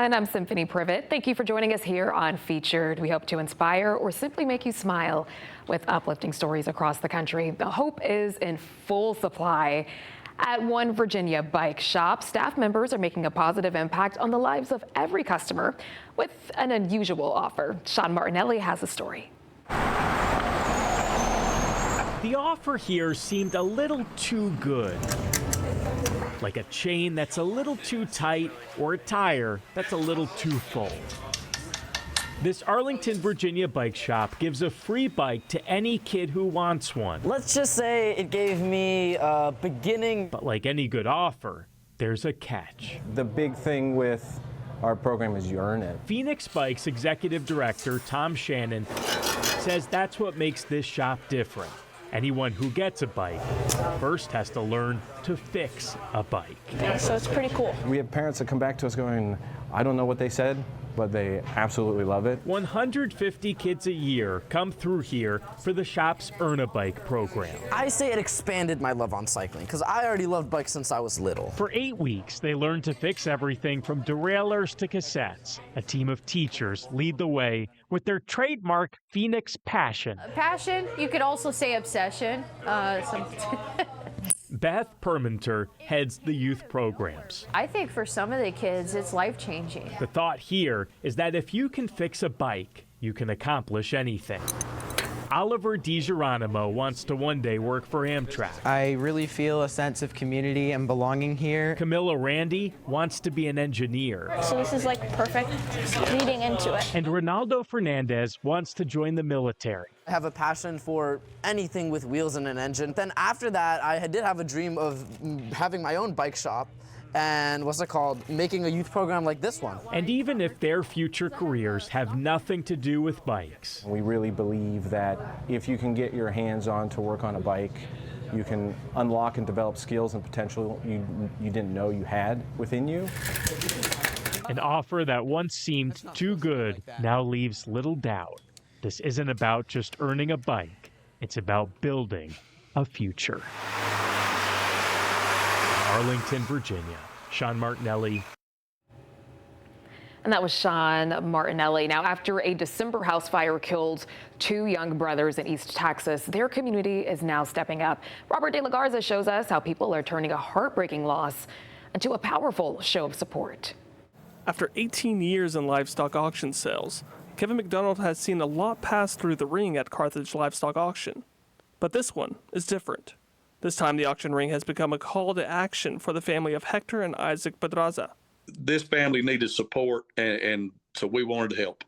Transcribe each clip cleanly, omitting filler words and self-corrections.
everyone. I'm Symphony Privet. Thank you for joining us here on Featured. We hope to inspire or simply make you smile with uplifting stories across the country. The hope is in full supply. At one Virginia bike shop, staff members are making a positive impact on the lives of every customer with an unusual offer. Sean Martinelli has a story. The offer here seemed a little too good. Like a chain that's a little too tight or a tire that's a little too full. This Arlington, Virginia bike shop gives a free bike to any kid who wants one. Let's just say it gave me a beginning. But like any good offer, there's a catch. The big thing with our program is you earn it. Phoenix Bike's executive director, Tom Shannon, says that's what makes this shop different. Anyone who gets a bike first has to learn to fix a bike. So it's pretty cool. We have parents that come back to us going, I don't know what they said, but they absolutely love it. 150 kids a year come through here for the shop's Earn a Bike program. I say it expanded my love on cycling because I already loved bikes since I was little. For 8 weeks, they learn to fix everything from derailleurs to cassettes. A team of teachers lead the way with their trademark Phoenix passion. Passion, you could also say obsession. Beth Perminter heads the youth programs. I think for some of the kids, it's life-changing. The thought here is that if you can fix a bike, you can accomplish anything. Oliver DiGeronimo wants to one day work for Amtrak. I really feel a sense of community and belonging here. Camilla Randy wants to be an engineer. So this is like perfect leading into it. And Ronaldo Fernandez wants to join the military. I have a passion for anything with wheels and an engine. Then after that, I did have a dream of having my own bike shop and making a youth program like this one. And even if their future careers have nothing to do with bikes. We really believe that if you can get your hands on to work on a bike, you can unlock and develop skills and potential you didn't know you had within you. An offer that once seemed too good now leaves little doubt. This isn't about just earning a bike. It's about building a future. Arlington, Virginia. Sean Martinelli. And that was Sean Martinelli. Now, after a December house fire killed 2 young brothers in East Texas, their community is now stepping up. Robert De La Garza shows us how people are turning a heartbreaking loss into a powerful show of support. After 18 years in livestock auction sales, Kevin McDonald has seen a lot pass through the ring at Carthage Livestock Auction. But this one is different. This time, the auction ring has become a call to action for the family of Hector and Isaac Pedraza. This family needed support, and so we wanted to help.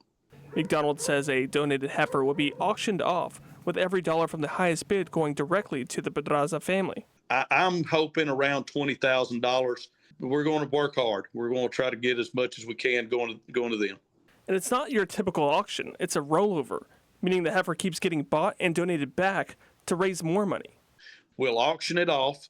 McDonald says a donated heifer will be auctioned off, with every dollar from the highest bid going directly to the Pedraza family. I'm hoping around $20,000. We're going to work hard. We're going to try to get as much as we can going to them. And it's not your typical auction. It's a rollover, meaning the heifer keeps getting bought and donated back to raise more money. We'll auction it off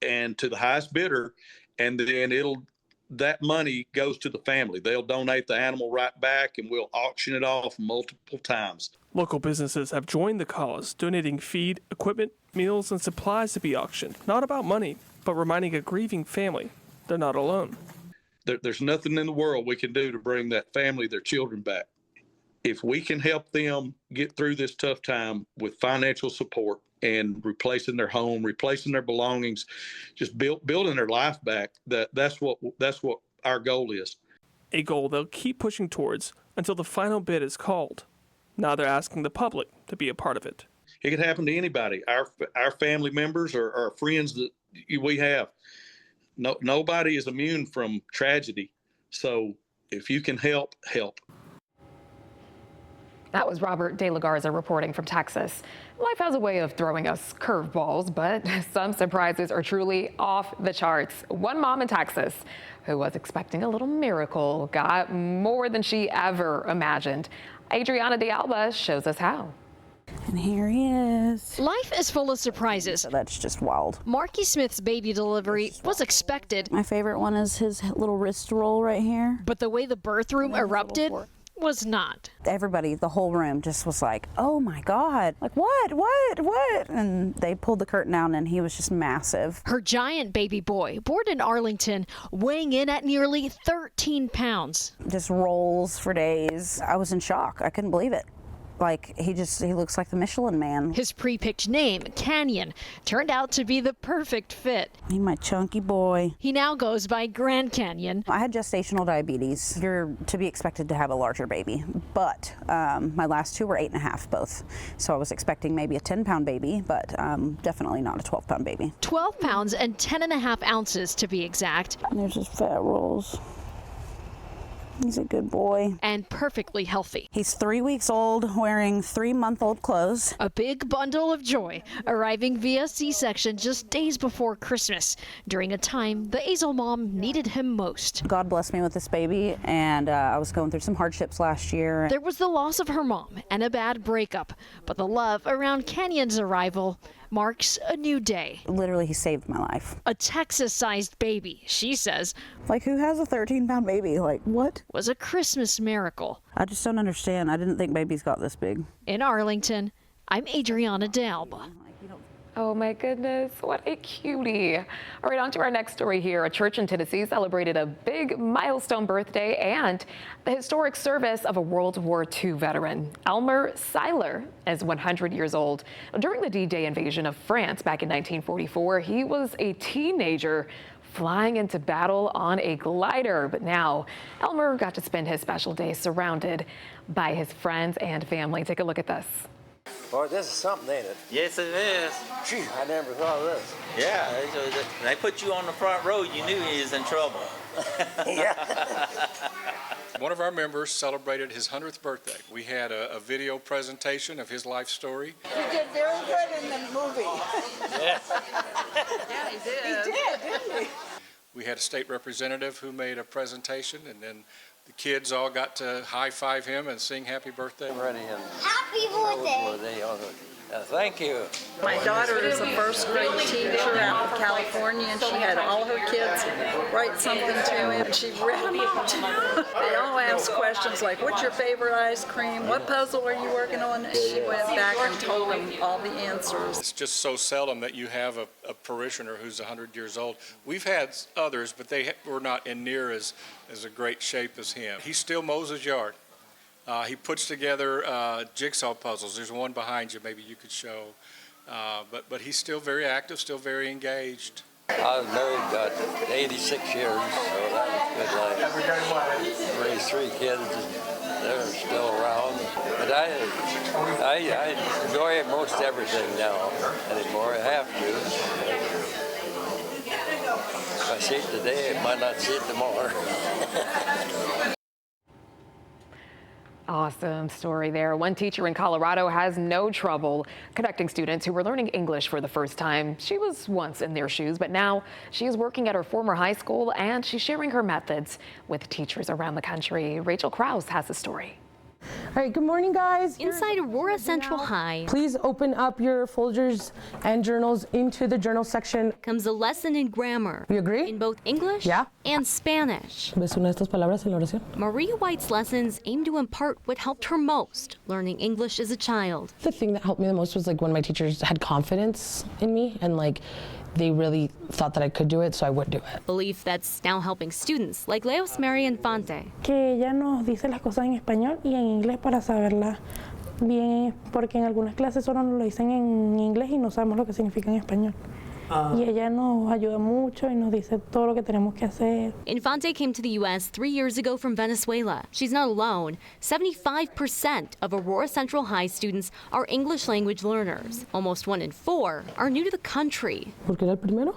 and to the highest bidder, and then that money goes to the family. They'll donate the animal right back, and we'll auction it off multiple times. Local businesses have joined the cause, donating feed, equipment, meals, and supplies to be auctioned. Not about money, but reminding a grieving family they're not alone. There's nothing in the world we can do to bring that family their children back. If we can help them get through this tough time with financial support and replacing their home, replacing their belongings, just building their life back, that's what our goal is. A goal they'll keep pushing towards until the final bid is called. Now they're asking the public to be a part of it. It could happen to anybody, our family members or our friends that we have. Nobody is immune from tragedy. So if you can help. That was Robert De La Garza reporting from Texas. Life has a way of throwing us curveballs, but some surprises are truly off the charts. One mom in Texas who was expecting a little miracle got more than she ever imagined. Adriana de Alba shows us how. And here he is. Life is full of surprises. That's just wild. Marky Smith's baby delivery was expected. My favorite one is his little wrist roll right here. But the way the birth room erupted was not. Everybody, the whole room just was like, oh my God, like what? And they pulled the curtain down and he was just massive. Her giant baby boy, born in Arlington, weighing in at nearly 13 pounds. Just rolls for days. I was in shock. I couldn't believe it. Like, he looks like the Michelin Man. His pre-picked name, Canyon, turned out to be the perfect fit. He's my chunky boy. He now goes by Grand Canyon. I had gestational diabetes. You're to be expected to have a larger baby, but my last two were 8.5 both. So I was expecting maybe a 10-pound baby, but definitely not a 12-pound baby. 12 pounds and 10.5 ounces to be exact. And there's his fat rolls. He's a good boy. And perfectly healthy. He's 3 weeks old, wearing 3-month-old clothes. A big bundle of joy, arriving via C-section just days before Christmas, during a time the Azel mom needed him most. God blessed me with this baby, and I was going through some hardships last year. There was the loss of her mom and a bad breakup, but the love around Canyon's arrival marks a new day. Literally, he saved my life. A Texas-sized baby, she says. Like, who has a 13-pound baby? Like, what? Was a Christmas miracle. I just don't understand. I didn't think babies got this big. In Arlington, I'm Adriana D'Alba. Oh my goodness, what a cutie. All right, on to our next story here. A church in Tennessee celebrated a big milestone birthday and the historic service of a World War II veteran. Elmer Seiler is 100 years old. During the D-Day invasion of France back in 1944, he was a teenager flying into battle on a glider. But now Elmer got to spend his special day surrounded by his friends and family. Take a look at this. Boy, this is something, ain't it? Yes, it is. Gee, I never thought of this. Yeah, they put you on the front row, you knew he was in trouble. Yeah. One of our members celebrated his 100th birthday. We had a video presentation of his life story. He did very good in the movie. Yes. Yeah, he did. He did, didn't he? We had a state representative who made a presentation, and then the kids all got to high-five him and sing happy birthday. Ready and Happy birthday. thank you. My daughter is a first grade teacher out in California, and she had all her kids write something to him, and she read them out. They all asked questions like, what's your favorite ice cream? What puzzle are you working on? And she went back and told them all the answers. It's just so seldom that you have a parishioner who's 100 years old. We've had others, but they were not in near as a great shape as him. He still mows his yard. He puts together jigsaw puzzles. There's one behind you, maybe you could show. But he's still very active, still very engaged. I was married 86 years, so that was a good life. Raised 3 kids, they're still around. But I enjoy most everything now anymore. I have to. If I see it today, I might not see it tomorrow. Awesome story there. One teacher in Colorado has no trouble connecting students who were learning English for the first time. She was once in their shoes, but now she is working at her former high school and she's sharing her methods with teachers around the country. Rachel Krause has the story. All right, good morning, guys. Inside Aurora Central High. Please open up your folders and journals into the journal section. Comes a lesson in grammar. You agree? In both English and Spanish. ¿Ves una de estas palabras en la oración? Maria White's lessons aim to impart what helped her most, learning English as a child. The thing that helped me the most was like when my teachers had confidence in me and like they really thought that I could do it, so I would do it. Belief that's now helping students like Leos Mary Infante. Que ella nos dice las cosas en español y en inglés para saberlas bien, porque en algunas clases solo nos lo dicen en inglés y no sabemos lo que significa en español. Y ella nos ayuda mucho y nos dice todo lo que tenemos que hacer. Infante came to the U.S. 3 years ago from Venezuela. She's not alone. 75% of Aurora Central High students are English language learners. Almost 1 in 4 are new to the country. ¿Por qué era el primero?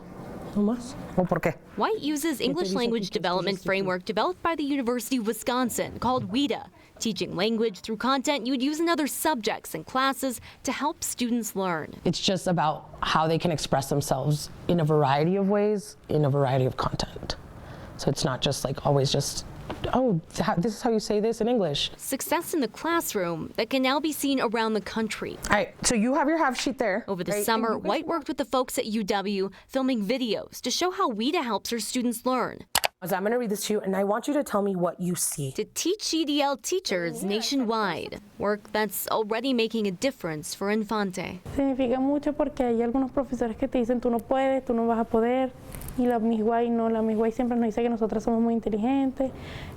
¿No más? ¿O por qué? White uses English language development framework developed by the University of Wisconsin called WIDA, teaching language through content you'd use in other subjects and classes to help students learn. It's just about how they can express themselves in a variety of ways, in a variety of content. So it's not just like always just, oh, this is how you say this in English. Success in the classroom that can now be seen around the country. All right, so you have your half sheet there. Over the summer, White worked with the folks at UW filming videos to show how WIDA helps her students learn. So I'm going to read this to you, and I want you to tell me what you see. To teach CDL teachers nationwide, work that's already making a difference for Infante. Significa mucho porque hay algunos profesores que te dicen tú no puedes, tú no vas a poder. Y la Miss Guay no, la Miss Guay siempre nos dice que nosotras somos muy inteligentes,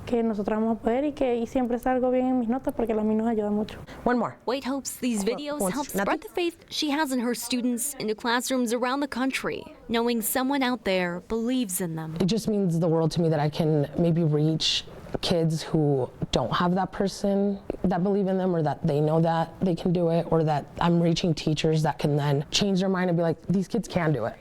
que nosotras vamos a poder y siempre salgo bien en mis notas porque la Miss nos ayuda mucho. One more. White hopes these videos help spread the faith she has in her students into classrooms around the country, knowing someone out there believes in them. It just means the world to me that I can maybe reach kids who don't have that person that believe in them, or that they know that they can do it, or that I'm reaching teachers that can then change their mind and be like, these kids can do it.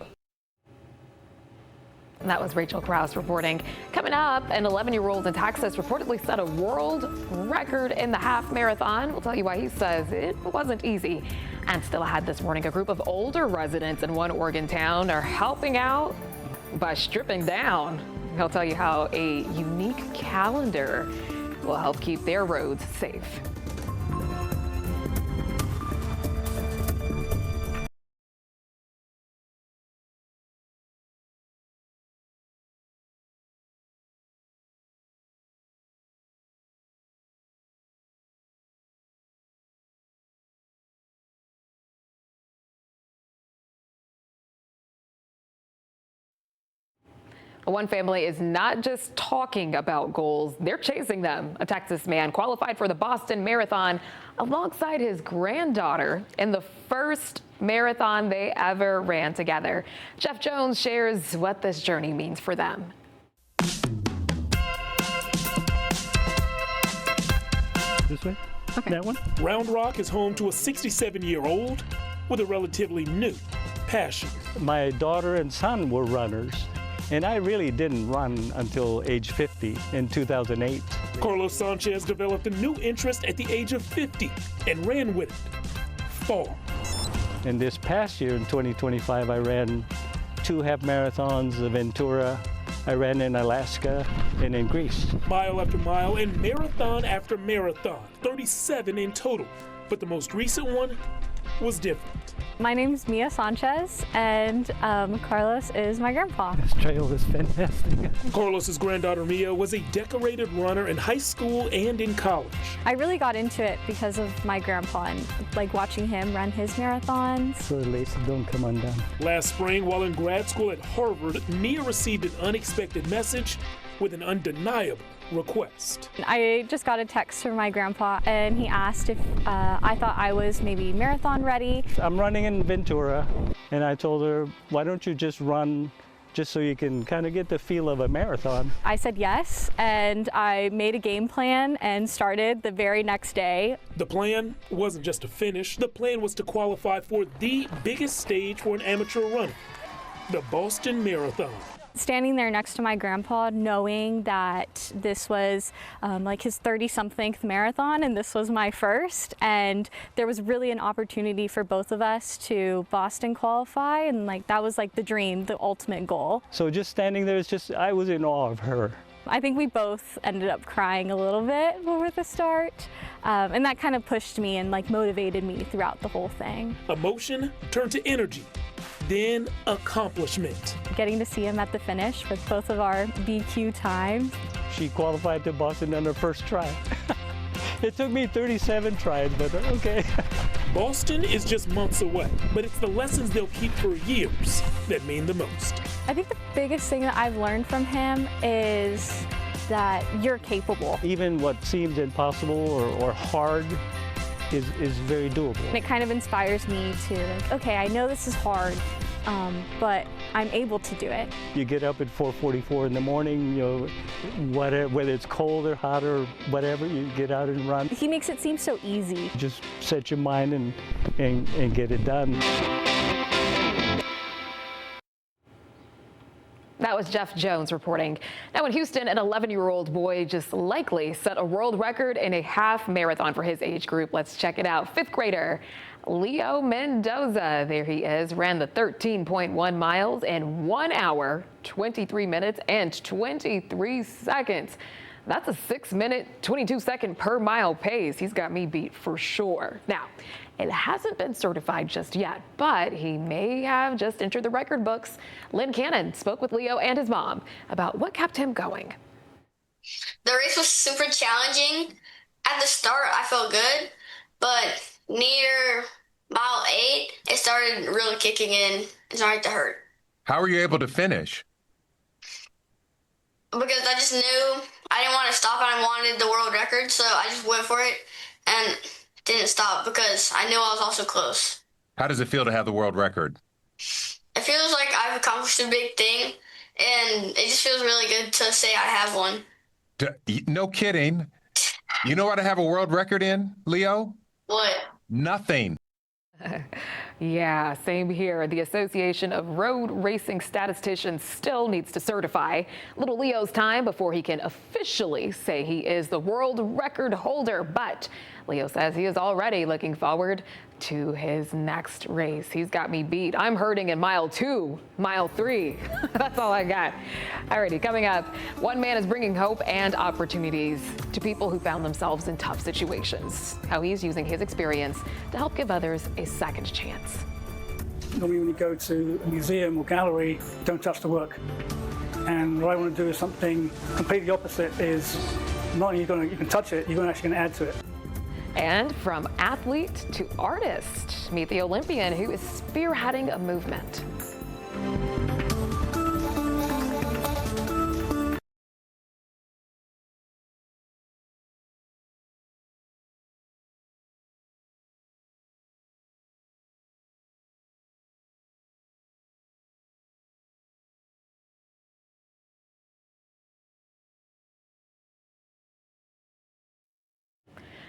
That was Rachel Krause reporting. Coming up, an 11-year-old in Texas reportedly set a world record in the half marathon. We'll tell you why he says it wasn't easy. And still ahead this morning, a group of older residents in one Oregon town are helping out by stripping down. He'll tell you how a unique calendar will help keep their roads safe. One family is not just talking about goals, they're chasing them. A Texas man qualified for the Boston Marathon alongside his granddaughter in the first marathon they ever ran together. Jeff Jones shares what this journey means for them. This way? Okay. That one? Round Rock is home to a 67-year-old with a relatively new passion. My daughter and son were runners, and I really didn't run until age 50 in 2008. Carlos Sanchez developed a new interest at the age of 50 and ran with it far. And this past year in 2025, I ran 2 half marathons in Ventura. I ran in Alaska and in Greece. Mile after mile and marathon after marathon, 37 in total. But the most recent one was different. My name's Mia Sanchez, and Carlos is my grandpa. This trail is fantastic. Carlos's granddaughter Mia was a decorated runner in high school and in college. I really got into it because of my grandpa and like watching him run his marathons. So the laces don't come undone. Last spring, while in grad school at Harvard, Mia received an unexpected message with an undeniable request. I just got a text from my grandpa, and he asked if I thought I was maybe marathon ready. I'm running in Ventura, and I told her, why don't you just run just so you can kind of get the feel of a marathon? I said yes, and I made a game plan and started the very next day. The plan wasn't just to finish, the plan was to qualify for the biggest stage for an amateur runner, the Boston Marathon. Standing there next to my grandpa, knowing that this was like his 30-something marathon and this was my first, and there was really an opportunity for both of us to Boston qualify, and like that was like the dream, the ultimate goal. So just standing there, I was in awe of her. I think we both ended up crying a little bit over the start, and that kind of pushed me and like motivated me throughout the whole thing. Emotion turned to energy, then accomplishment. Getting to see him at the finish with both of our BQ times. She qualified to Boston on her first try. It took me 37 tries, but okay. Boston is just months away, but it's the lessons they'll keep for years that mean the most. I think the biggest thing that I've learned from him is that you're capable. Even what seems impossible or hard is very doable. And it kind of inspires me to like, okay, I know this is hard, but I'm able to do it. You get up at 4:44 in the morning, you know, whether it's cold or hot or whatever, you get out and run. He makes it seem so easy. Just set your mind and get it done. That was Jeff Jones reporting. Now in Houston, an 11-year-old boy just likely set a world record in a half marathon for his age group. Let's check it out. 5th grader Leo Mendoza, there he is, ran the 13.1 miles in 1 hour, 23 minutes and 23 seconds. That's a 6-minute, 22-second per mile pace. He's got me beat for sure. Now, it hasn't been certified just yet, but he may have just entered the record books. Lynn Cannon spoke with Leo and his mom about what kept him going. The race was super challenging. At the start, I felt good, but near mile 8, it started really kicking in. It started to hurt. How were you able to finish? Because I just knew I didn't want to stop and I wanted the world record, so I just went for it and didn't stop because I knew I was also close. How does it feel to have the world record? It feels like I've accomplished a big thing, and it just feels really good to say I have one. No kidding. You know what I have a world record in, Leo? What? Nothing. Yeah, same here. The Association of Road Racing Statisticians still needs to certify little Leo's time before he can officially say he is the world record holder. But Leo says he is already looking forward to his next race. He's got me beat. I'm hurting in mile 2, mile 3. That's all I got. Alrighty, coming up, one man is bringing hope and opportunities to people who found themselves in tough situations. How he's using his experience to help give others a second chance. Normally when you go to a museum or gallery, don't touch the work. And what I want to do is something completely opposite, is not only you can touch it, you're actually going to add to it. And from athlete to artist, meet the Olympian who is spearheading a movement.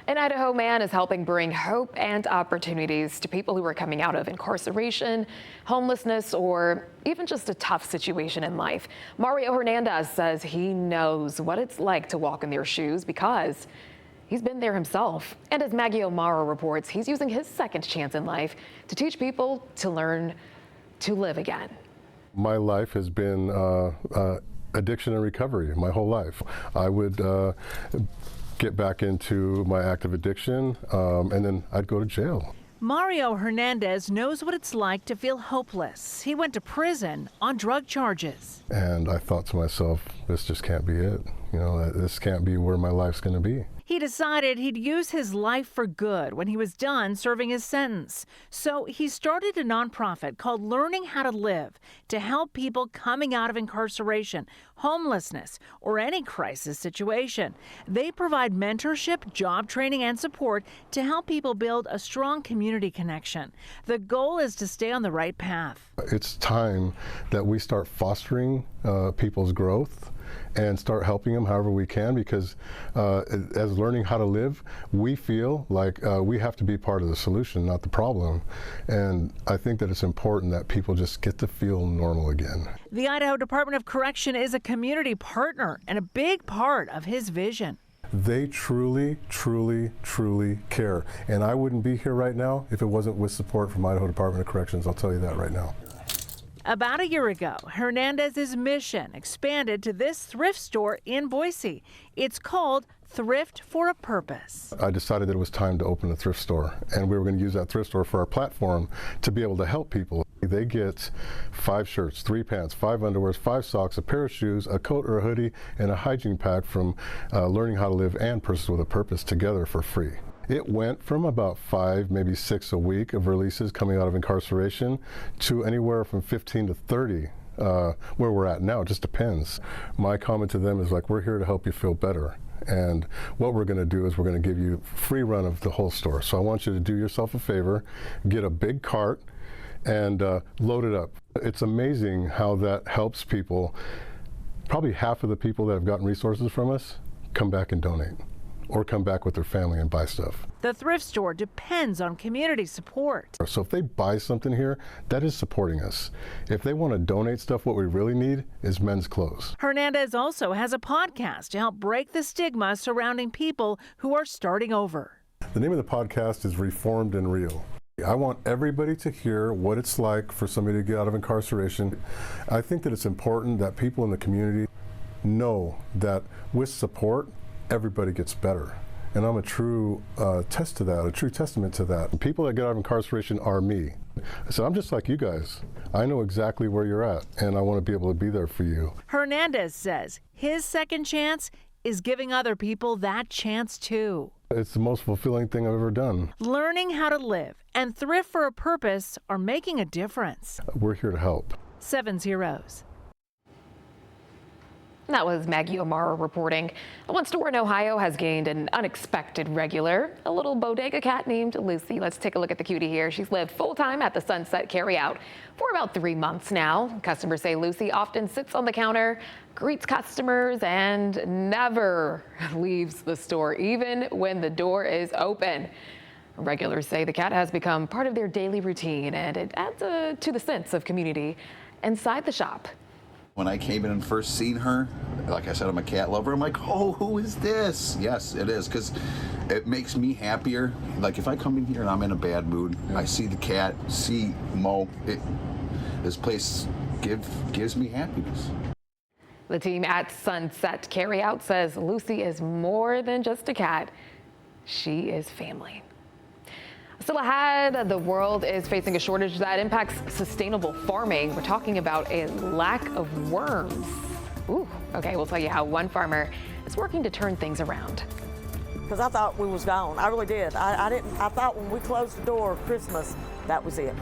An Idaho man is helping bring hope and opportunities to people who are coming out of incarceration, homelessness, or even just a tough situation in life. Mario Hernandez says he knows what it's like to walk in their shoes because he's been there himself. And as Maggie O'Mara reports, he's using his second chance in life to teach people to learn to live again. My life has been addiction and recovery my whole life. I would get back into my active addiction, and then I'd go to jail. Mario Hernandez knows what it's like to feel hopeless. He went to prison on drug charges. And I thought to myself, this just can't be it. You know, this can't be where my life's going to be. He decided he'd use his life for good when he was done serving his sentence. So he started a nonprofit called Learning How to Live to help people coming out of incarceration, homelessness, or any crisis situation. They provide mentorship, job training, and support to help people build a strong community connection. The goal is to stay on the right path. It's time that we start fostering people's growth and start helping them however we can, because as learning how to live, we feel like we have to be part of the solution, not the problem. And I think that it's important that people just get to feel normal again. The Idaho Department of Correction is a community partner and a big part of his vision. They truly, truly, truly care. And I wouldn't be here right now if it wasn't with support from Idaho Department of Corrections. I'll tell you that right now. About a year ago, Hernandez's mission expanded to this thrift store in Boise. It's called Thrift for a Purpose. I decided that it was time to open a thrift store, and we were going to use that thrift store for our platform to be able to help people. They get 5 shirts, 3 pants, 5 underwears, 5 socks, a pair of shoes, a coat or a hoodie, and a hygiene pack from Learning How to Live and Persons with a Purpose together for free. It went from about 5, maybe 6 a week of releases coming out of incarceration to anywhere from 15 to 30 where we're at now. It just depends. My comment to them is like, we're here to help you feel better. And what we're going to do is we're going to give you free run of the whole store. So I want you to do yourself a favor, get a big cart and load it up. It's amazing how that helps people. Probably half of the people that have gotten resources from us come back and donate, or come back with their family and buy stuff. The thrift store depends on community support. So if they buy something here, that is supporting us. If they want to donate stuff, what we really need is men's clothes. Hernandez also has a podcast to help break the stigma surrounding people who are starting over. The name of the podcast is Reformed and Real. I want everybody to hear what it's like for somebody to get out of incarceration. I think that it's important that people in the community know that with support, everybody gets better. And I'm a true test to that, a true testament to that. People that get out of incarceration are me. So I'm just like you guys. I know exactly where you're at, and I want to be able to be there for you. Hernandez says his second chance is giving other people that chance too. It's the most fulfilling thing I've ever done. Learning how to live and thrift for a purpose are making a difference. We're here to help. 7 Zeros. That was Maggie O'Mara reporting. One store in Ohio has gained an unexpected regular, a little bodega cat named Lucy. Let's take a look at the cutie here. She's lived full-time at the Sunset Carryout for about 3 months now. Customers say Lucy often sits on the counter, greets customers, and never leaves the store, even when the door is open. Regulars say the cat has become part of their daily routine, and it adds to the sense of community inside the shop. When I came in and first seen her, like I said, I'm a cat lover. I'm like, oh, who is this? Yes, it is, because it makes me happier. Like if I come in here and I'm in a bad mood, I see the cat, see Mo, this place gives me happiness. The team at Sunset Carryout says Lucy is more than just a cat. She is family. Still ahead, the world is facing a shortage that impacts sustainable farming. We're talking about a lack of worms. Ooh, okay, we'll tell you how one farmer is working to turn things around. Because I thought we was gone. I really did. I thought when we closed the door of Christmas, that was it.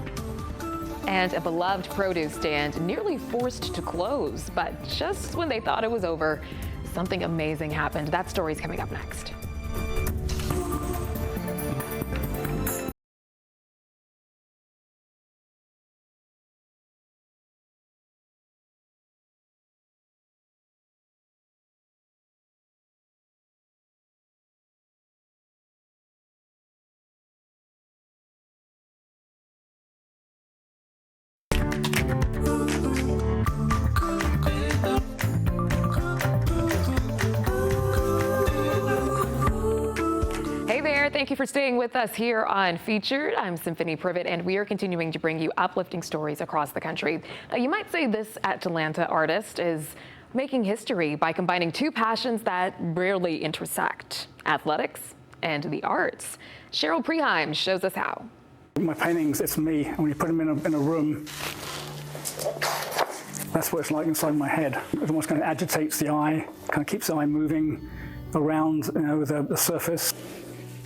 And a beloved produce stand nearly forced to close, but just when they thought it was over, something amazing happened. That story's coming up next. Thank you for staying with us here on Featured. I'm Symphony Privet, and we are continuing to bring you uplifting stories across the country. Now, you might say this Atlanta artist is making history by combining two passions that rarely intersect: athletics and the arts. Cheryl Preheim shows us how. My paintings, it's me. And when you put them in a room, that's what it's like inside my head. It almost kind of agitates the eye, kind of keeps the eye moving around, the surface.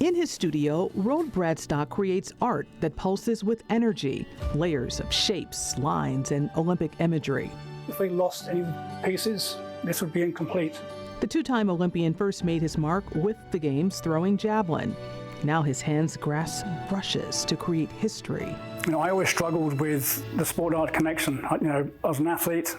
In his studio, Road Bradstock creates art that pulses with energy, layers of shapes, lines, and Olympic imagery. If we lost any pieces, this would be incomplete. The two-time Olympian first made his mark with the games throwing javelin. Now his hands grasp brushes to create history. I always struggled with the sport-art connection. I was an athlete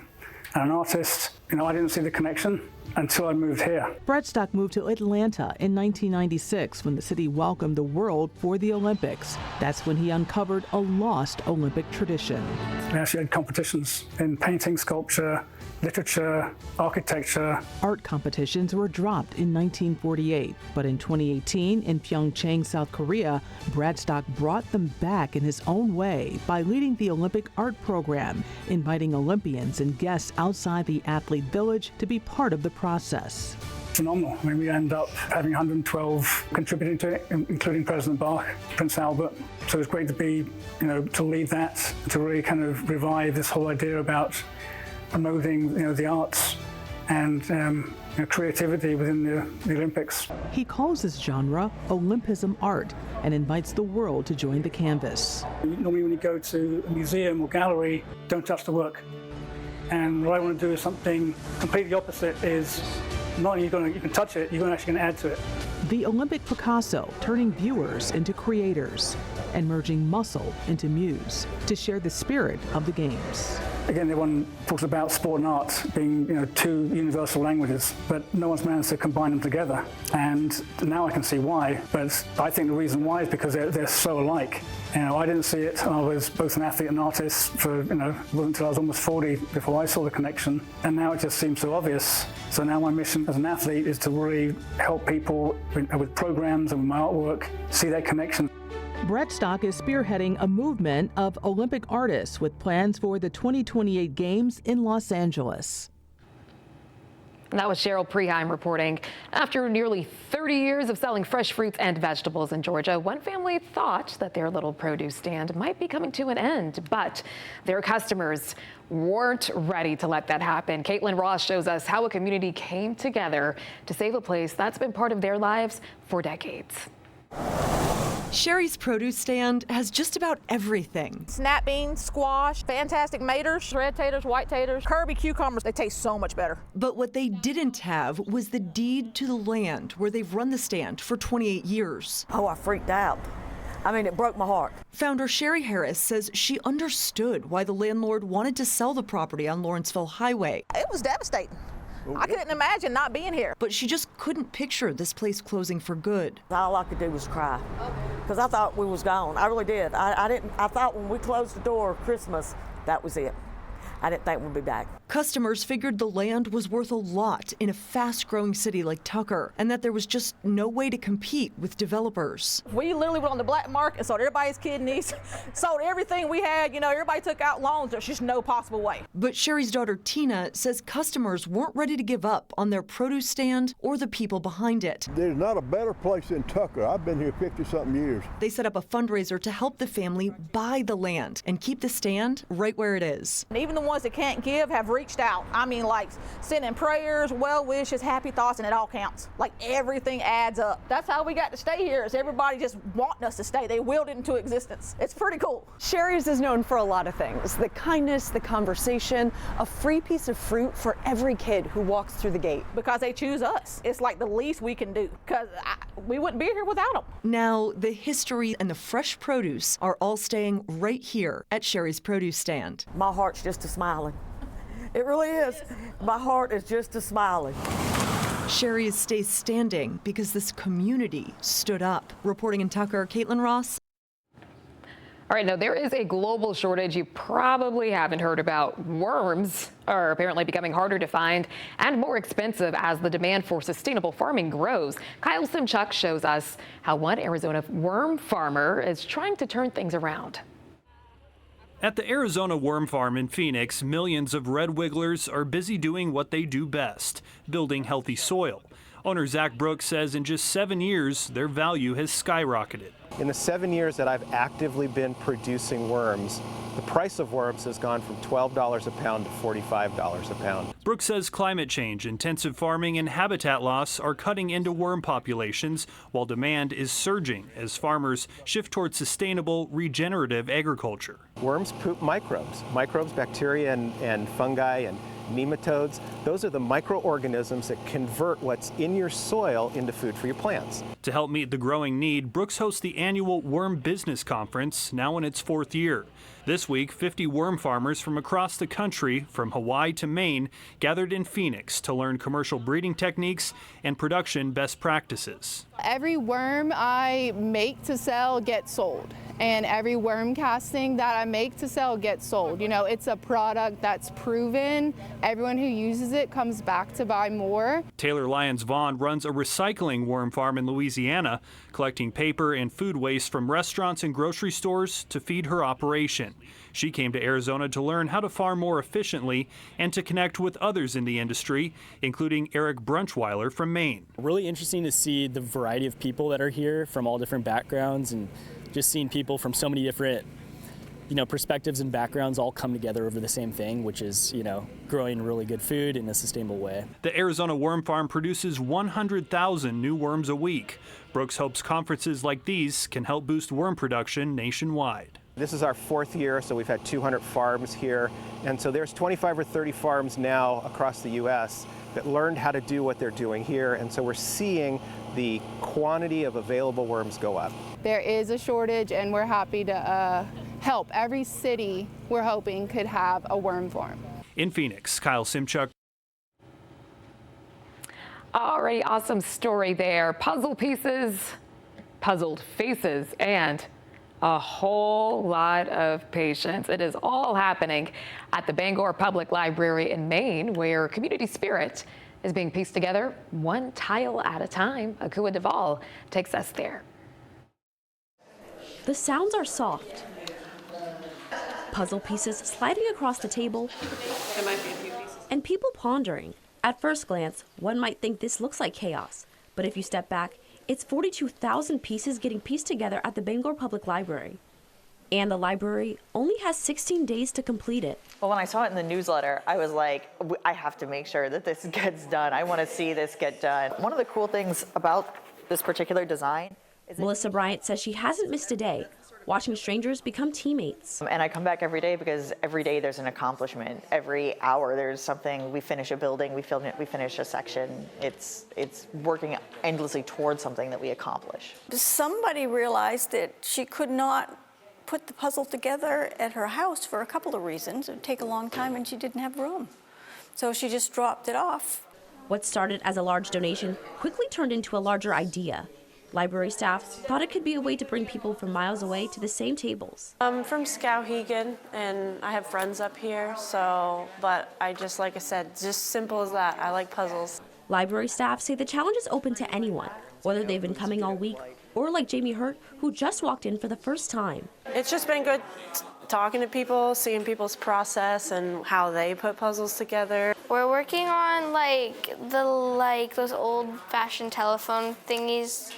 and an artist. I didn't see the connection until I moved here. Bradstock moved to Atlanta in 1996 when the city welcomed the world for the Olympics. That's when he uncovered a lost Olympic tradition. We actually had competitions in painting, sculpture, literature, architecture. Art competitions were dropped in 1948, but in 2018 in Pyeongchang, South Korea, Bradstock brought them back in his own way by leading the Olympic art program, inviting Olympians and guests outside the athlete village to be part of the process. Phenomenal. We end up having 112 contributing to it, including President Bach, Prince Albert. So it's great to be, to lead that, to really kind of revive this whole idea about promoting, the arts and creativity within the Olympics. He calls this genre Olympism art and invites the world to join the canvas. Normally when you go to a museum or gallery, don't touch the work. And what I want to do is something completely opposite. Is not only you can touch it, you're actually going to add to it. The Olympic Picasso, turning viewers into creators and merging muscle into muse to share the spirit of the games. Again, everyone talks about sport and art being two universal languages, but no one's managed to combine them together. And now I can see why, but I think the reason why is because they're so alike. I didn't see it. I was both an athlete and artist for, it wasn't until I was almost 40 before I saw the connection. And now it just seems so obvious. So now my mission as an athlete is to really help people with programs and with my artwork see that connection. Bradstock is spearheading a movement of Olympic artists with plans for the 2028 Games in Los Angeles. And that was Cheryl Preheim reporting. After nearly 30 years of selling fresh fruits and vegetables in Georgia, one family thought that their little produce stand might be coming to an end, but their customers weren't ready to let that happen. Caitlin Ross shows us how a community came together to save a place that's been part of their lives for decades. Sherry's produce stand has just about everything. Snap beans, squash, fantastic maters, red taters, white taters, Kirby cucumbers. They taste so much better. But what they didn't have was the deed to the land where they've run the stand for 28 years. Oh, I freaked out. I mean, it broke my heart. Founder Sherry Harris says she understood why the landlord wanted to sell the property on Lawrenceville Highway. It was devastating. I couldn't imagine not being here. But she just couldn't picture this place closing for good. All I could do was cry, because I thought we was gone. I really did. I thought when we closed the door Christmas, that was it. I didn't think we'd be back. Customers figured the land was worth a lot in a fast-growing city like Tucker, and that there was just no way to compete with developers. We literally went on the black market and sold everybody's kidneys, sold everything we had. You know, everybody took out loans. There's just no possible way. But Sherry's daughter Tina says customers weren't ready to give up on their produce stand or the people behind it. There's not a better place in Tucker. I've been here 50-something years. They set up a fundraiser to help the family buy the land and keep the stand right where it is. And even the ones that can't give have reached out. I mean, like sending prayers, well wishes, happy thoughts, and it all counts. Like everything adds up. That's how we got to stay here, is everybody just wanting us to stay. They willed it into existence. It's pretty cool. Sherry's is known for a lot of things: the kindness, the conversation, a free piece of fruit for every kid who walks through the gate. Because they choose us. It's like the least we can do, because we wouldn't be here without them. Now, the history and the fresh produce are all staying right here at Sherry's produce stand. My heart's just a-smiling. It really is. My heart is just a-smiling. Sherry's stays standing because this community stood up. Reporting in Tucker, Caitlin Ross. All right, now there is a global shortage you probably haven't heard about. Worms are apparently becoming harder to find and more expensive as the demand for sustainable farming grows. Kyle Simchuk shows us how one Arizona worm farmer is trying to turn things around. At the Arizona Worm Farm in Phoenix, millions of red wigglers are busy doing what they do best, building healthy soil. Owner Zach Brooks says in just 7 years, their value has skyrocketed. In the 7 years that I've actively been producing worms, the price of worms has gone from $12 a pound to $45 a pound. Brooks says climate change, intensive farming, and habitat loss are cutting into worm populations, while demand is surging as farmers shift towards sustainable, regenerative agriculture. Worms poop microbes, bacteria and fungi and nematodes. Those are the microorganisms that convert what's in your soil into food for your plants. To help meet the growing need, Brooks hosts the annual Worm Business Conference, now in its 4th year. This week, 50 worm farmers from across the country, from Hawaii to Maine, gathered in Phoenix to learn commercial breeding techniques and production best practices. Every worm I make to sell gets sold, and every worm casting that I make to sell gets sold. You know, it's a product that's proven. Everyone who uses it comes back to buy more. Taylor Lyons Vaughn runs a recycling worm farm in Louisiana, collecting paper and food waste from restaurants and grocery stores to feed her operation. She came to Arizona to learn how to farm more efficiently and to connect with others in the industry, including Eric Brunchweiler from Maine. Really interesting to see the variety of people that are here from all different backgrounds, and just seeing people from so many different, perspectives and backgrounds all come together over the same thing, which is, growing really good food in a sustainable way. The Arizona Worm Farm produces 100,000 new worms a week. Brooks hopes conferences like these can help boost worm production nationwide. This is our 4th year, so we've had 200 farms here, and so there's 25 or 30 farms now across the U.S. that learned how to do what they're doing here, and so we're seeing the quantity of available worms go up. There is a shortage, and we're happy to help. Every city, we're hoping, could have a worm farm. In Phoenix, Kyle Simchuk. Alrighty, awesome story there. Puzzle pieces, puzzled faces, and a whole lot of patience. It is all happening at the Bangor Public Library in Maine, where community spirit is being pieced together one tile at a time. Akua Duvall takes us there. The sounds are soft. Puzzle pieces sliding across the table, and people pondering At first glance, one might think this looks like chaos, but if you step back, it's 42,000 pieces getting pieced together at the Bangor Public Library. And the library only has 16 days to complete it. Well, when I saw it in the newsletter, I was like, I have to make sure that this gets done. I want to see this get done. One of the cool things about this particular design is Melissa Bryant says she hasn't missed a day, watching strangers become teammates. And I come back every day because every day there's an accomplishment. Every hour there's something. We finish a building, we finish a section. It's working endlessly towards something that we accomplish. Somebody realized that she could not put the puzzle together at her house for a couple of reasons. It would take a long time and she didn't have room. So she just dropped it off. What started as a large donation quickly turned into a larger idea. Library staff thought it could be a way to bring people from miles away to the same tables. I'm from Skowhegan, and I have friends up here, but like I said, just simple as that. I like puzzles. Library staff say the challenge is open to anyone, whether they've been coming all week or like Jamie Hurt, who just walked in for the first time. It's just been good talking to people, seeing people's process and how they put puzzles together. We're working on those old-fashioned telephone thingies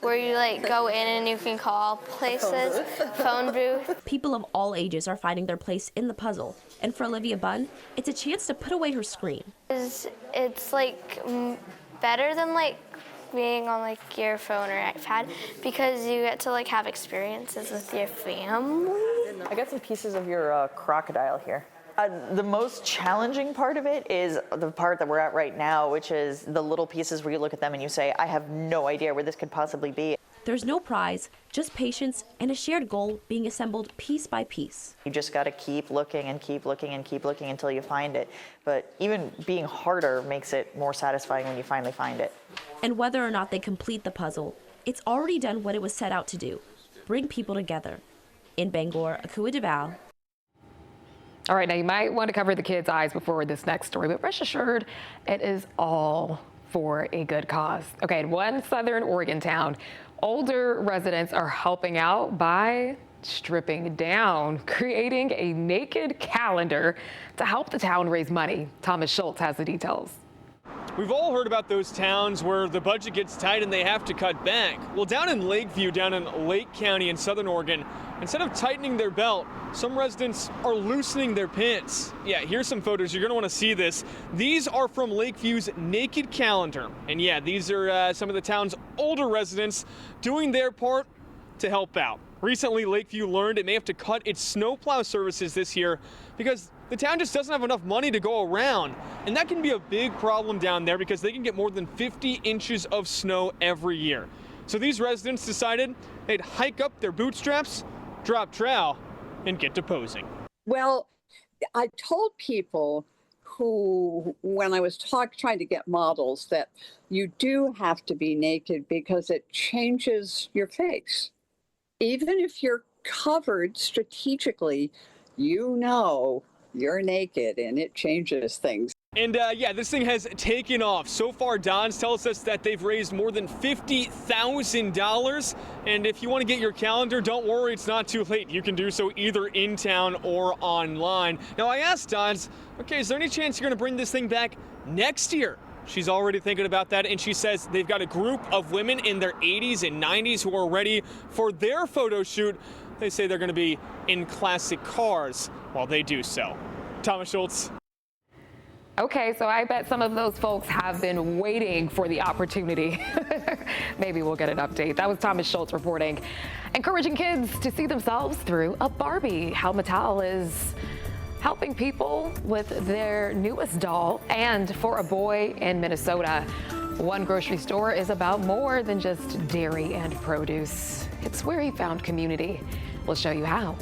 where you go in and you can call places, phone booth. People of all ages are finding their place in the puzzle, and for Olivia Bunn, it's a chance to put away her screen. It's better than being on your phone or iPad because you get to have experiences with your family. I got some pieces of your crocodile here. The most challenging part of it is the part that we're at right now, which is the little pieces where you look at them and you say, I have no idea where this could possibly be. There's no prize, just patience and a shared goal being assembled piece by piece. You just got to keep looking and keep looking and keep looking until you find it. But even being harder makes it more satisfying when you finally find it. And whether or not they complete the puzzle, it's already done what it was set out to do, bring people together. In Bangor, Akua DeVal. All right, now you might want to cover the kids' eyes before this next story, but rest assured, it is all for a good cause. Okay, in one southern Oregon town, older residents are helping out by stripping down, creating a naked calendar to help the town raise money. Thomas Schultz has the details. We've all heard about those towns where the budget gets tight and they have to cut back. Well, down in Lakeview, down in Lake County in southern Oregon, instead of tightening their belt, some residents are loosening their pants. Yeah, here's some photos. You're going to want to see this. These are from Lakeview's Naked Calendar. And yeah, these are some of the town's older residents doing their part to help out. Recently, Lakeview learned it may have to cut its snowplow services this year because the town just doesn't have enough money to go around. And that can be a big problem down there because they can get more than 50 inches of snow every year. So these residents decided they'd hike up their bootstraps, drop trowel, and get to posing. Well, I told people who, when I was trying to get models, that you do have to be naked because it changes your face. Even if you're covered strategically, you know you're naked and it changes things. And yeah, this thing has taken off. So far, Don's tells us that they've raised more than $50,000. And if you want to get your calendar, don't worry, it's not too late. You can do so either in town or online. Now, I asked Don's, okay, is there any chance you're going to bring this thing back next year? She's already thinking about that, and she says they've got a group of women in their 80s and 90s who are ready for their photo shoot. They say they're going to be in classic cars while they do so. Thomas Schultz. Okay, so I bet some of those folks have been waiting for the opportunity. Maybe we'll get an update. That was Thomas Schultz reporting. Encouraging kids to see themselves through a Barbie. How Mattel is helping people with their newest doll, and for a boy in Minnesota. One grocery store is about more than just dairy and produce. It's where he found community. We'll show you how.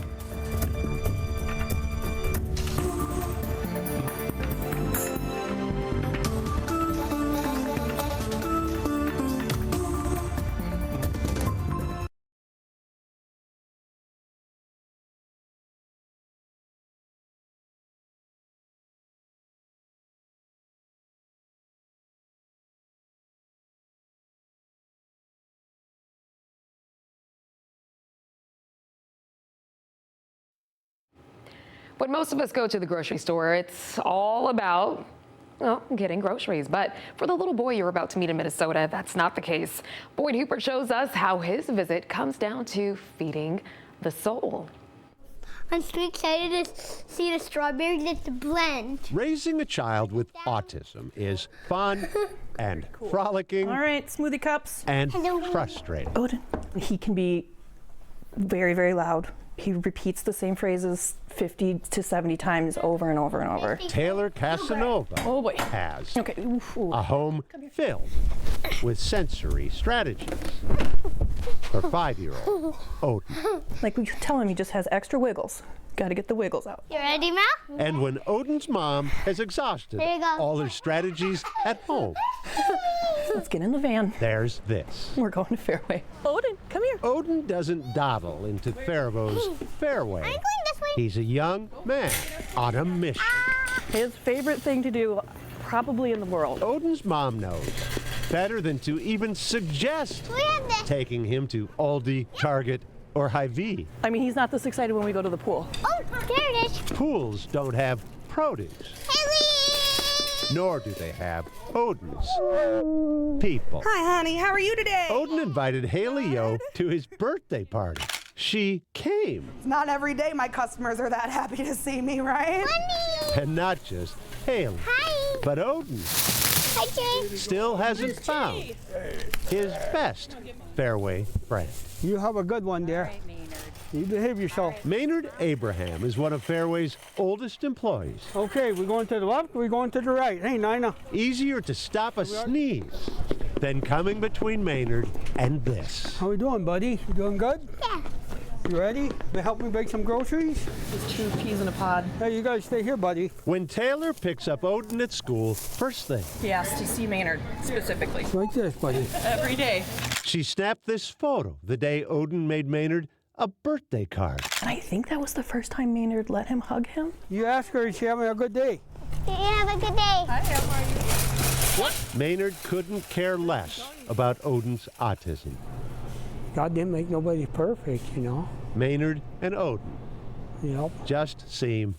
When most of us go to the grocery store, it's all about well, getting groceries. But for the little boy you're about to meet in Minnesota, that's not the case. Boyd Hooper shows us how his visit comes down to feeding the soul. I'm so excited to see the strawberries at the blend. Raising a child with autism is fun and frolicking. All right, smoothie cups. And frustrating. Odin. He can be very, very loud. He repeats the same phrases 50 to 70 times over and over and over. Taylor Casanova has a home filled with sensory strategies for 5-year-old Odin. Like we tell him, he just has extra wiggles. Got to get the wiggles out. You ready, Ma? And when Odin's mom has exhausted There you go. all her strategies at home, let's get in the van. There's this. We're going to Fairway. Odin, come here. Odin doesn't dawdle into Faribault's Fairway. I'm going this way. He's a young man on a mission. His favorite thing to do, probably in the world. Odin's mom knows better than to even suggest taking him to Aldi, Target, or Hy-Vee. I mean, he's not this excited when we go to the pool. Oh, there it is. Pools don't have produce. Haley! Nor do they have Odin's people. Hi, honey. How are you today? Odin invited Haley Yo to his birthday party. She came. It's not every day my customers are that happy to see me, right? And not just Haley, but Odin Hi, Jay. still hasn't found his best Fairway friend. You have a good one there. You behave yourself. Maynard Abraham is one of Fairway's oldest employees. Okay, we're going to the left, we're going to the right. Hey, Nina. Easier to stop a sneeze than coming between Maynard and this. How we doing, buddy? You doing good? Yeah. You ready to help me bake some groceries? Just 2 peas in a pod. Hey, you guys stay here, buddy. When Taylor picks up Odin at school, first thing, He asked to see Maynard, specifically. Like this, buddy. Every day. she snapped this photo the day Odin made Maynard a birthday card. And I think that was the first time Maynard let him hug him. You ask her, is she having a good day? You have a good day. Hi, how are you? What? Maynard couldn't care less about Odin's autism. God didn't make nobody perfect, you know. Maynard and Odin Yep. just seem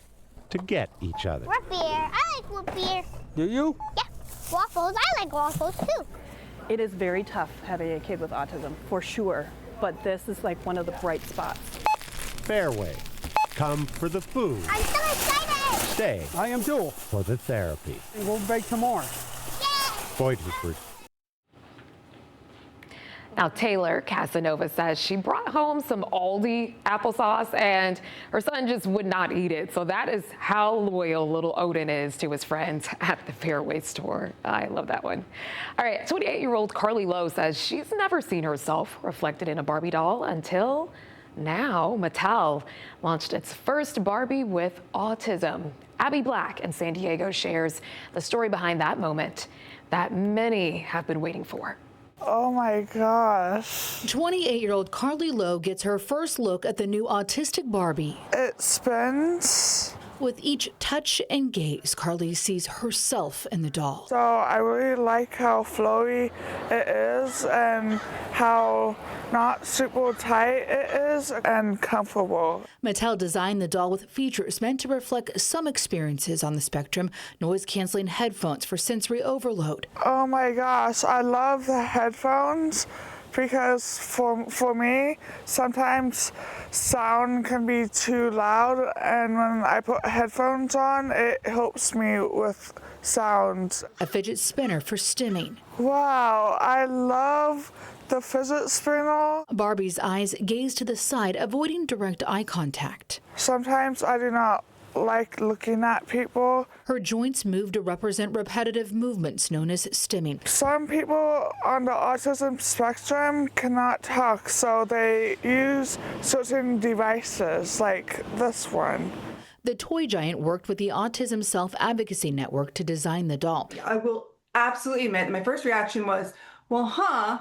to get each other. Root beer. I like root beer. Do you? Yeah. Waffles. I like waffles too. It is very tough having a kid with autism, for sure. But this is like one of the bright spots. Fairway. Come for the food. I'm so excited. Stay I am too. for the therapy. And we'll bake some more. Boyd Hooper. Now, Taylor Casanova says she brought home some Aldi applesauce and her son just would not eat it. So that is how loyal little Odin is to his friends at the Fairway store. I love that one. All right, 28-year-old Carly Lowe says she's never seen herself reflected in a Barbie doll until now. Mattel launched its first Barbie with autism. Abby Black in San Diego shares the story behind that moment that many have been waiting for. Oh my gosh. 28-year-old Carly Lowe gets her first look at the new autistic Barbie. It spins. With each touch and gaze, Carly sees herself in the doll. So I really like how flowy it is and how not super tight it is and comfortable. Mattel designed the doll with features meant to reflect some experiences on the spectrum, noise-canceling headphones for sensory overload. Oh my gosh, I love the headphones because for me, sometimes sound can be too loud, and when I put headphones on, it helps me with sound. A fidget spinner for stimming. Wow, I love the fidget spinner. Barbie's eyes gaze to the side, avoiding direct eye contact. Sometimes I do not like looking at people. Her joints move to represent repetitive movements known as stimming. Some people on the autism spectrum cannot talk, so they use certain devices like this one. The toy giant worked with the Autism Self-Advocacy Network to design the doll. I will absolutely admit my first reaction was, well, how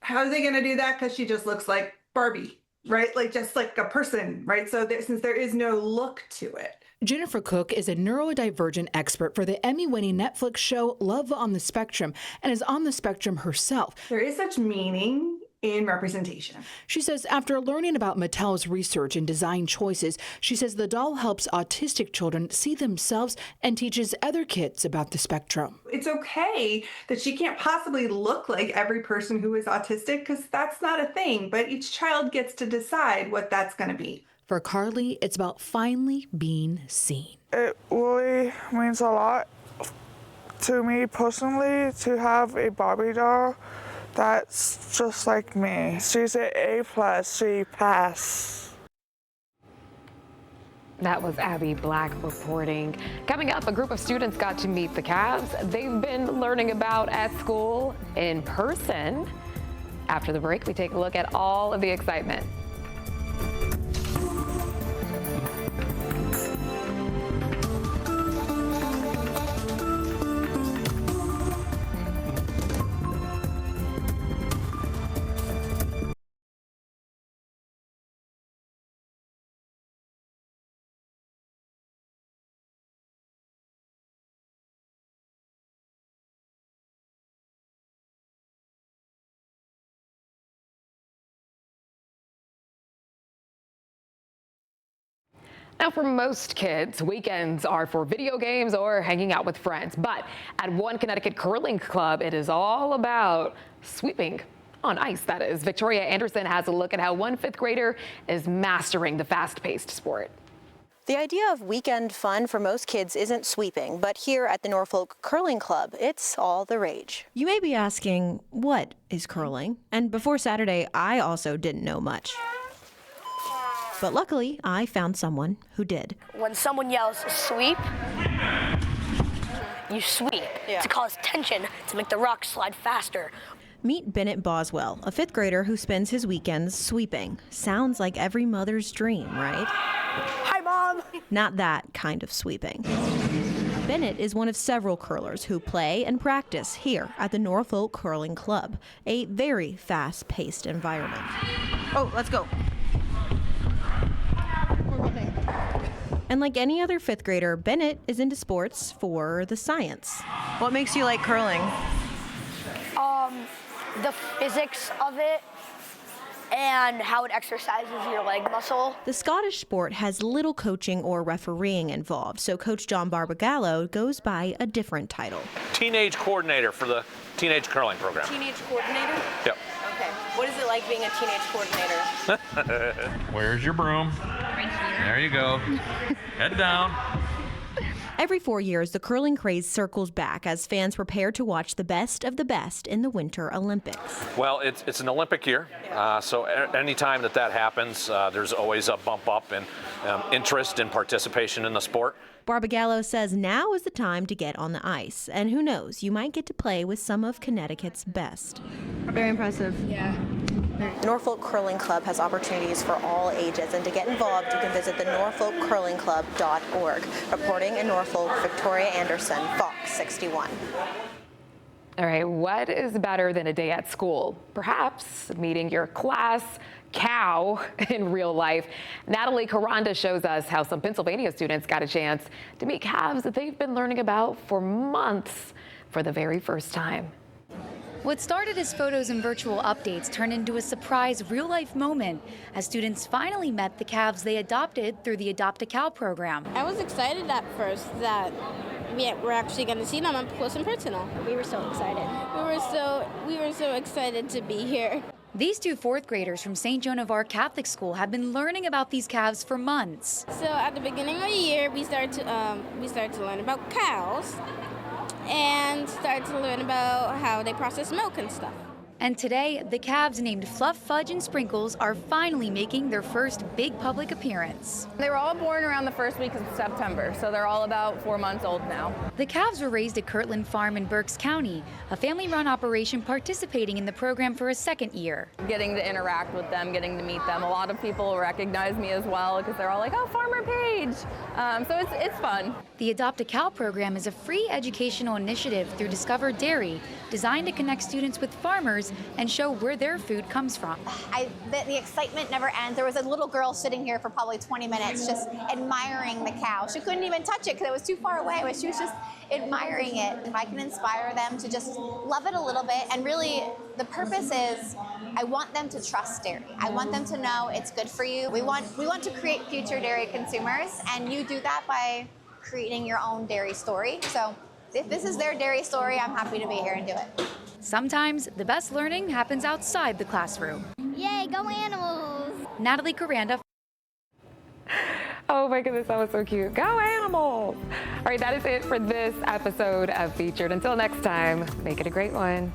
are they going to do that? Because she just looks like Barbie. Right? Like just like a person, right? So since there is no look to it. Jennifer Cook is a neurodivergent expert for the Emmy-winning Netflix show Love on the Spectrum and is on the spectrum herself. There is such meaning in representation. She says after learning about Mattel's research and design choices, she says the doll helps autistic children see themselves and teaches other kids about the spectrum. It's okay that she can't possibly look like every person who is autistic, because that's not a thing, but each child gets to decide what that's going to be. For Carly, it's about finally being seen. It really means a lot to me personally to have a Barbie doll that's just like me. She's an A+, she passed. That was Abby Black reporting. Coming up, a group of students got to meet the calves they've been learning about at school in person. After the break, we take a look at all of the excitement. Now, for most kids, weekends are for video games or hanging out with friends. But at one Connecticut curling club, it is all about sweeping on ice, that is. Victoria Anderson has a look at how one fifth grader is mastering the fast-paced sport. The idea of weekend fun for most kids isn't sweeping, but here at the Norfolk Curling Club, it's all the rage. You may be asking, what is curling? And before Saturday, I also didn't know much. But luckily, I found someone who did. When someone yells sweep, you sweep to cause tension to make the rock slide faster. Meet Bennett Boswell, a fifth grader who spends his weekends sweeping. Sounds like every mother's dream, right? Hi, Mom! Not that kind of sweeping. Bennett is one of several curlers who play and practice here at the Norfolk Curling Club, a very fast-paced environment. Oh, let's go. And like any other fifth grader, Bennett is into sports for the science. What makes you like curling? The physics of it and how it exercises your leg muscle. The Scottish sport has little coaching or refereeing involved, so Coach John Barbagallo goes by a different title. Teenage coordinator for the teenage curling program. Teenage coordinator? Yep. Okay. What is it like being a teenage coordinator? Where's your broom? Right here. There you go. Head down. Every 4 years, the curling craze circles back as fans prepare to watch the best of the best in the Winter Olympics. Well, it's an Olympic year, so any time that happens, there's always a bump up in interest and participation in the sport. Barbagallo says now is the time to get on the ice, and who knows, you might get to play with some of Connecticut's best. Very impressive. Yeah. The Norfolk Curling Club has opportunities for all ages, and to get involved, you can visit the norfolkcurlingclub.org. Reporting in Norfolk, Victoria Anderson, Fox 61. All right, what is better than a day at school? Perhaps meeting your class cow in real life. Natalie Caranda shows us how some Pennsylvania students got a chance to meet calves that they've been learning about for months for the very first time. What started as photos and virtual updates turned into a surprise real-life moment as students finally met the calves they adopted through the Adopt-a-Cow program. I was excited at first that we're actually going to see them up close and personal. We were so excited. We were so excited to be here. These two fourth graders from St. Joan of Arc Catholic School have been learning about these calves for months. So at the beginning of the year, we started to learn about cows and started to learn about how they process milk and stuff. And today, the calves named Fluff, Fudge, and Sprinkles are finally making their first big public appearance. They were all born around the first week of September, so they're all about 4 months old now. The calves were raised at Kirtland Farm in Berks County, a family-run operation participating in the program for a second year. Getting to interact with them, getting to meet them. A lot of people recognize me as well because they're all like, oh, Farmer Paige. So it's fun. The Adopt-a-Cow program is a free educational initiative through Discover Dairy, designed to connect students with farmers consumers and show where their food comes from. The excitement never ends. There was a little girl sitting here for probably 20 minutes just admiring the cow. She couldn't even touch it because it was too far away, but she was just admiring it. If I can inspire them to just love it a little bit, and really the purpose is I want them to trust dairy. I want them to know it's good for you. We want to create future dairy consumers, and you do that by creating your own dairy story. So if this is their dairy story, I'm happy to be here and do it. Sometimes the best learning happens outside the classroom. Yay, go animals! Natalie Caranda. Oh my goodness, that was so cute. Go animals! All right, that is it for this episode of Featured. Until next time, make it a great one.